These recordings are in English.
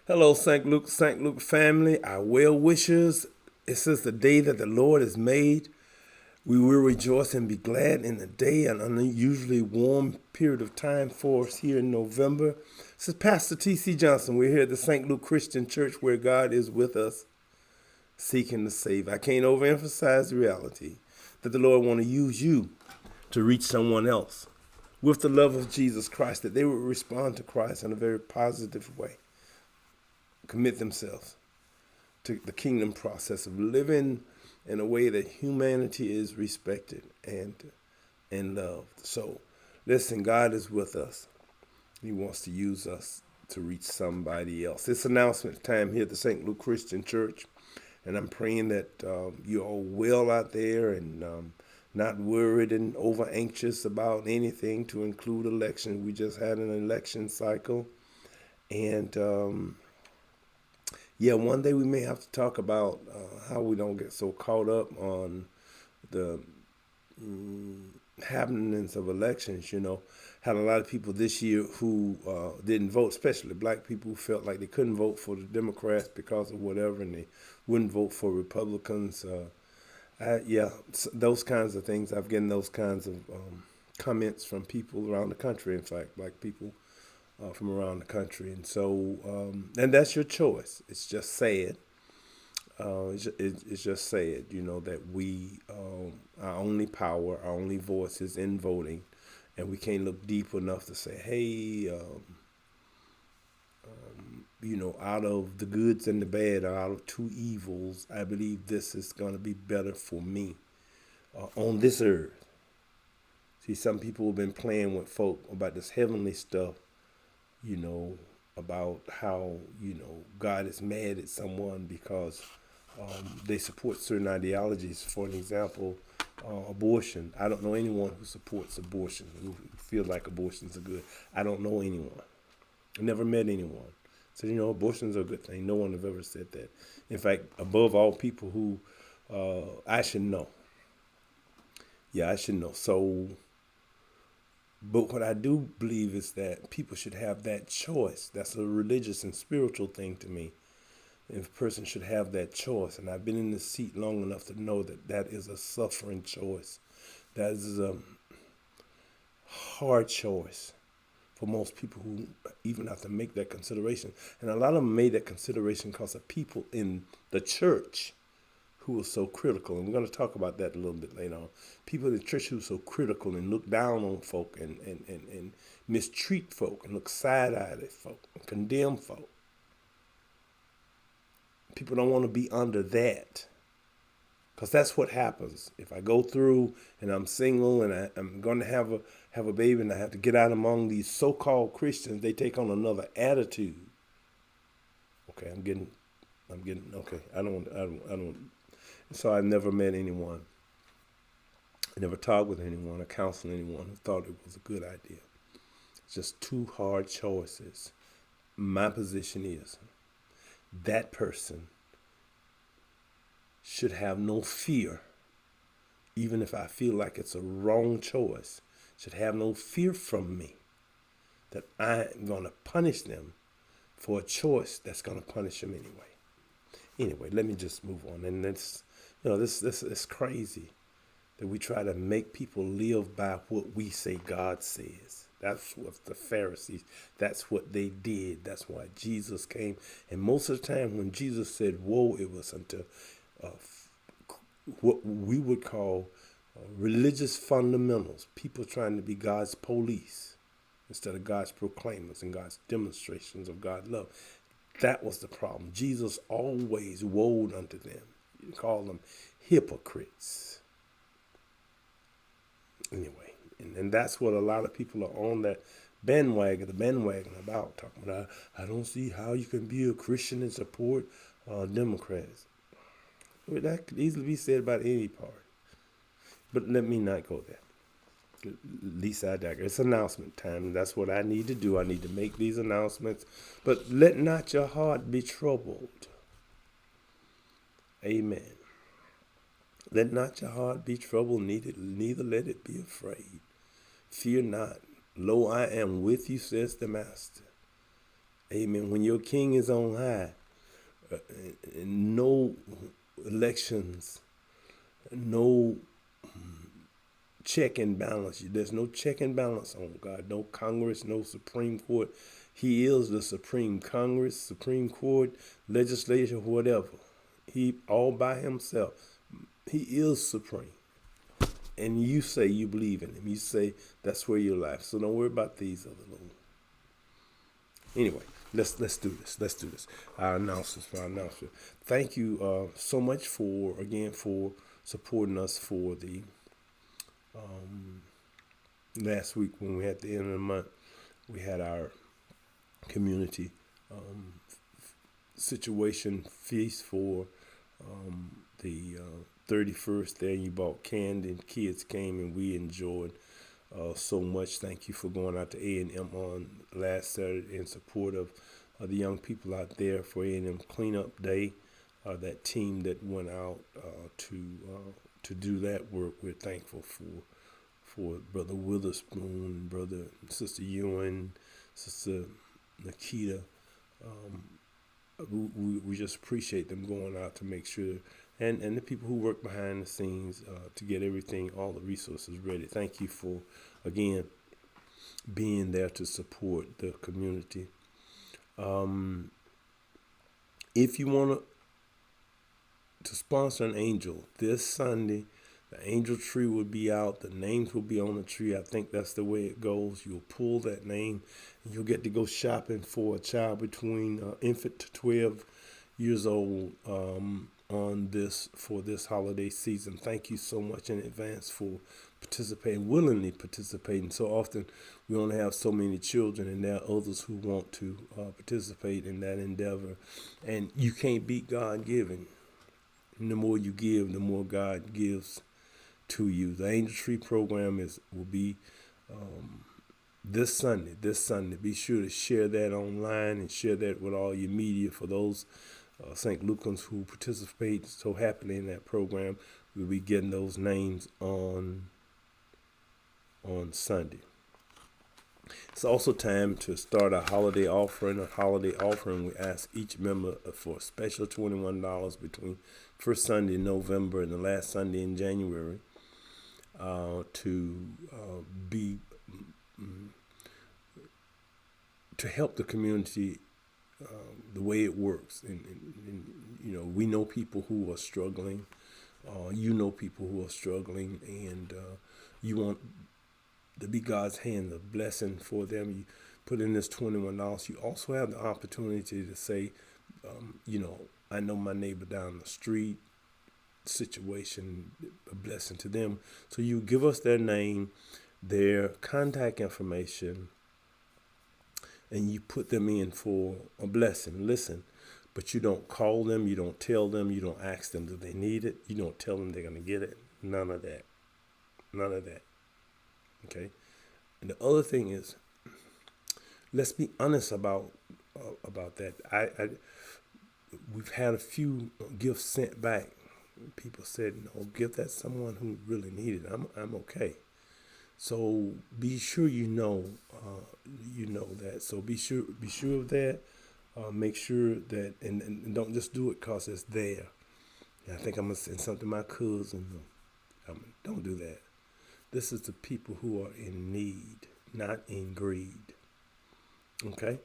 Hello, St. Luke family, our well wishers. This is the day that the Lord has made. We will rejoice and be glad in the day, an unusually warm period of time for us here in November. This is Pastor T.C. Johnson. We're here at the St. Luke Christian Church where God is with us, seeking to save. I can't overemphasize the reality that the Lord want to use you to reach someone else with the love of Jesus Christ, that they would respond to Christ in a very positive way, commit themselves to the kingdom process of living in a way that humanity is respected and loved. So, listen, God is with us. He wants to use us to reach somebody else. It's announcement time here at the St. Luke Christian Church, and I'm praying that you're all well out there and not worried and over anxious about anything, to include elections. We just had an election cycle, and yeah, one day we may have to talk about how we don't get so caught up on the happenings of elections. Had a lot of people this year who didn't vote, especially black people who felt like they couldn't vote for the Democrats because of whatever, and they wouldn't vote for Republicans. Yeah, those kinds of things. I've gotten those kinds of comments from people around the country. In fact, black people from around the country, and so and that's your choice. It's just sad. It's just sad, that we our only power, our only voice is in voting, and we can't look deep enough to say, hey, out of the goods and the bad, or out of two evils, I believe this is going to be better for me on this earth. See, some people have been playing with folk about this heavenly stuff, you know, about how, God is mad at someone because they support certain ideologies. For an example, abortion. I don't know anyone who supports abortion, who feels like abortions are good. I don't know anyone. I never met anyone. So, abortions are a good thing. No one have ever said that. In fact, above all, people who I should know. Yeah, I should know. So, but what I do believe is that people should have that choice. That's a religious and spiritual thing to me. If a person should have that choice, and I've been in this seat long enough to know that that is a suffering choice. That is a hard choice for most people who even have to make that consideration. And a lot of them made that consideration because of people in the church who were so critical. And we're going to talk about that a little bit later on. People in the church who were so critical and look down on folk and mistreat folk and look side-eyed at folk and condemn folk. People don't want to be under that, because that's what happens. If I go through and I'm single and I'm going to have a baby and I have to get out among these so-called Christians, they take on another attitude. Okay, I'm getting okay. I don't. So I've never met anyone. I never talked with anyone or counseled anyone who thought it was a good idea. It's just two hard choices. My position is that person should have no fear, even if I feel like it's a wrong choice, should have no fear from me that I'm going to punish them for a choice that's going to punish them anyway. Anyway, let me just move on. And this is crazy that we try to make people live by what we say God says. That's what the Pharisees, that's what they did. That's why Jesus came. And most of the time when Jesus said, woe, it was unto what we would call religious fundamentals, people trying to be God's police instead of God's proclaimers and God's demonstrations of God's love. That was the problem. Jesus always woed unto them. You call them hypocrites. Anyway, and that's what a lot of people are on that bandwagon about, talking about, I don't see how you can be a Christian and support Democrats. Well, that could easily be said about any party. But let me not go there. At least I digress. It's announcement time. That's what I need to do. I need to make these announcements. But let not your heart be troubled. Amen. Let not your heart be troubled, neither let it be afraid. Fear not. Lo, I am with you, says the Master. Amen. When your king is on high, no elections, no check and balance. There's no check and balance on God. No Congress, no Supreme Court. He is the Supreme Congress, Supreme Court, legislature, whatever. He all by himself. He is supreme. And you say you believe in him. You say that's where your life. So don't worry about these other little. Anyway, let's do this. Let's do this. Our announcements. Thank you so much for supporting us for the last week when we had the end of the month. We had our community situation feast for the 31st there. You bought candy and kids came and we enjoyed so much. Thank you for going out to A&M on last Saturday in support of the young people out there for A&M Cleanup Day. That team that went out to do that work, we're thankful for Brother Witherspoon, Brother Sister Ewan, Sister Nikita. We just appreciate them going out to make sure, and the people who work behind the scenes to get everything, all the resources ready. Thank you for, again, being there to support the community. If you want to sponsor an angel this Sunday, the angel tree will be out. The names will be on the tree. I think that's the way it goes. You'll pull that name, and you'll get to go shopping for a child between infant to 12 years old for this holiday season. Thank you so much in advance for willingly participating. So often we only have so many children, and there are others who want to participate in that endeavor. And you can't beat God giving. And the more you give, the more God gives to you. The Angel Tree program will be this Sunday. Be sure to share that online and share that with all your media for those St. Lucans who participate so happily in that program. We'll be getting those names on Sunday. It's also time to start a holiday offering. We ask each member for a special $21 between first Sunday in November and the last Sunday in January to help the community the way it works. And we know people who are struggling. You know people who are struggling, and you want to be God's hand, a blessing for them. You put in this $21. You also have the opportunity to say, I know my neighbor down the street, situation, a blessing to them. So you give us their name, their contact information, and you put them in for a blessing. Listen, but you don't call them, you don't tell them, you don't ask them do they need it, you don't tell them they're going to get it. None of that. Okay? And the other thing is, let's be honest about that. We've had a few gifts sent back. People said, no, give that someone who really needed it. I'm okay. So be sure you know that. So be sure of that. Make sure that, and don't just do it because it's there. I think I'm going to send something to my cousin. Don't do that. This is the people who are in need, not in greed. Okay?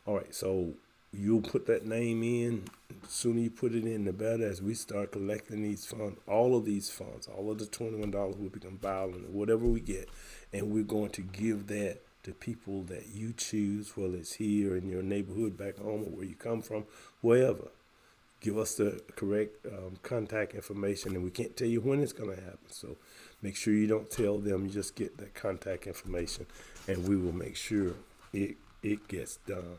All right, so you'll put that name in. The sooner you put it in, the better. As we start collecting these funds, all of these funds, all of the $21 will be compiled into whatever we get, and we're going to give that to people that you choose, whether it's here in your neighborhood, back home, or where you come from, wherever. Give us the correct contact information, and we can't tell you when it's going to happen. So make sure you don't tell them. You just get that contact information, and we will make sure it gets done.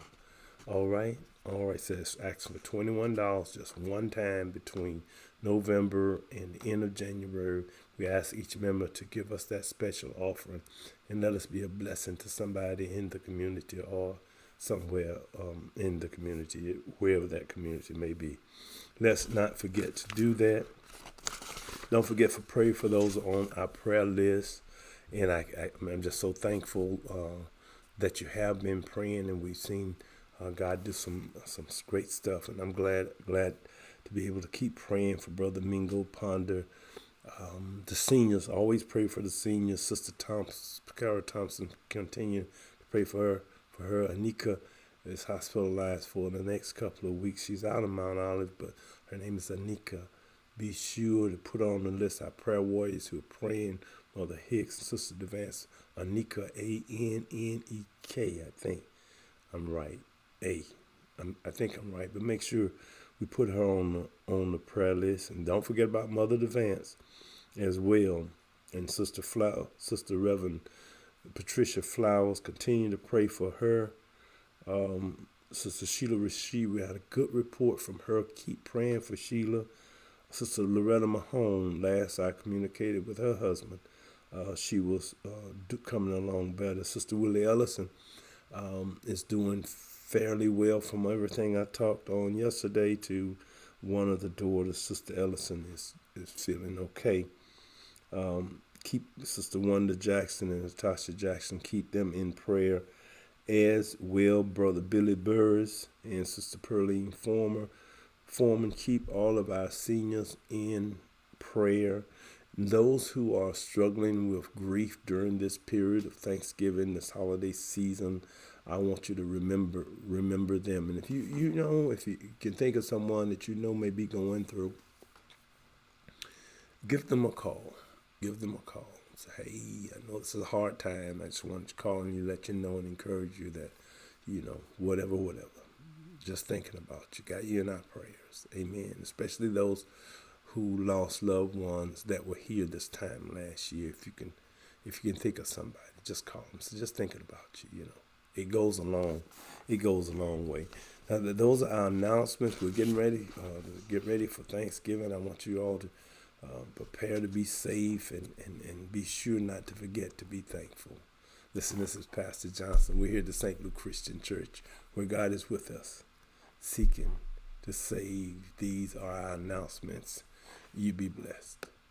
All right. So it's asking for $21 just one time between November and the end of January. We ask each member to give us that special offering and let us be a blessing to somebody in the community or somewhere in the community, wherever that community may be. Let's not forget to do that. Don't forget to pray for those on our prayer list. And I'm just so thankful that you have been praying, and we've seen God do some great stuff, and I'm glad to be able to keep praying for Brother Mingo Ponder. The seniors, always pray for the seniors. Sister Thompson, Kara Thompson, continue to pray for her. Anika is hospitalized for the next couple of weeks. She's out of Mount Olive, but her name is Anika. Be sure to put on the list our prayer warriors who are praying. Mother Hicks and Sister Devance. Anika, Annek, I think I'm right. I think I'm right, but make sure we put her on the prayer list, and don't forget about Mother Devance as well, and Sister Reverend Patricia Flowers. Continue to pray for her. Sister Sheila Rashid, we had a good report from her. Keep praying for Sheila. Sister Loretta Mahone, last I communicated with her husband, she was coming along better. Sister Willie Ellison is doing fairly well from everything I talked on yesterday to one of the daughters. Sister Ellison is feeling okay. Keep Sister Wanda Jackson and Natasha Jackson, keep them in prayer as well. Brother Billy Burris and Sister Pearline Foreman, keep all of our seniors in prayer. Those who are struggling with grief during this period of Thanksgiving, this holiday season, I want you to remember them. And if you can think of someone that you know may be going through, give them a call. Say, hey, I know this is a hard time. I just want to call and let you know and encourage you that, whatever. Just thinking about you. Got you in our prayers. Amen. Especially those who lost loved ones that were here this time last year. If you can think of somebody, just call them. So just thinking about you, It goes a long way. Now, those are our announcements. We're getting ready to get ready for Thanksgiving. I want you all to prepare to be safe and be sure not to forget to be thankful. Listen, this is Pastor Johnson. We're here at the St. Luke Christian Church, where God is with us, seeking to save. These are our announcements. You be blessed.